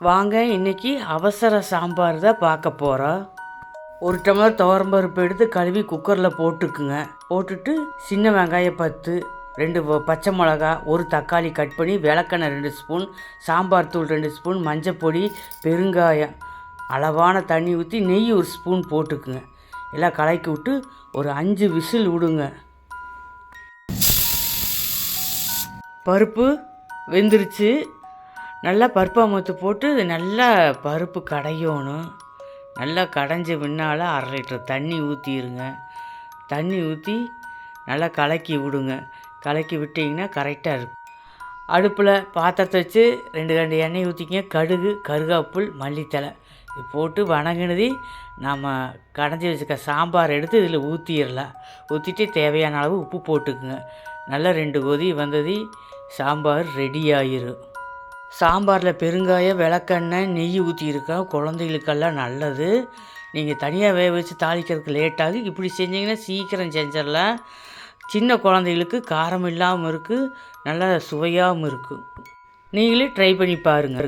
வாங்க இன்னைக்கு அவசர சாம்பார் தான் பார்க்க போகிறோம். ஒரு டம்ளர் துவரம்பருப்பு எடுத்து கழுவி குக்கரில் போட்டுக்குங்க. போட்டுட்டு சின்ன வெங்காயம் 10, 2 பச்சை மிளகா, ஒரு தக்காளி கட் பண்ணி, விளக்கெண்ணெய் 2 ஸ்பூன், சாம்பார் தூள் 2 ஸ்பூன், மஞ்சப்பொடி, பெருங்காயம், அளவான தண்ணி ஊற்றி நெய் 1 ஸ்பூன் போட்டுக்குங்க. எல்லாம் கலக்கி விட்டு ஒரு 5 விசில் விடுங்க. பருப்பு வெந்துருச்சு. நல்லா பருப்பு அமுத்து போட்டு நல்லா பருப்பு கடையணும். நல்லா கடைஞ்சி பின்னால் 1/2 லிட்டர் தண்ணி ஊற்றிடுங்க. தண்ணி ஊற்றி நல்லா கலக்கி விடுங்க. கலக்கி விட்டிங்கன்னா கரெக்டாக இருக்கும். அடுப்பில் பாத்திரத்தை வச்சு 2 கரண்டி எண்ணெய் ஊற்றிக்கிங்க. கடுகு, கருகாப்புல், மல்லித்தழை இது போட்டு வணங்கினது நம்ம கடைஞ்சி வச்சுக்க சாம்பார் எடுத்து இதில் ஊற்றிடலாம். ஊற்றிட்டு தேவையான அளவு உப்பு போட்டுக்குங்க. நல்லா 2 கொதி வந்தது சாம்பார் ரெடி ஆயிரும். சாம்பாரில் பெருங்காயம், விளக்கெண்ணெய், நெய் ஊற்றியிருக்கோம். குழந்தைகளுக்கெல்லாம் நல்லது. நீங்கள் தனியாக வேக வச்சு தாளிக்கிறதுக்கு லேட்டாகும். இப்படி செஞ்சிங்கன்னா சீக்கிரம் செஞ்சிடலாம். சின்ன குழந்தைகளுக்கு காரம் இல்லாமல் இருக்குது, நல்லா சுவையாகவும் இருக்கும். நீங்களே ட்ரை பண்ணி பாருங்கள்.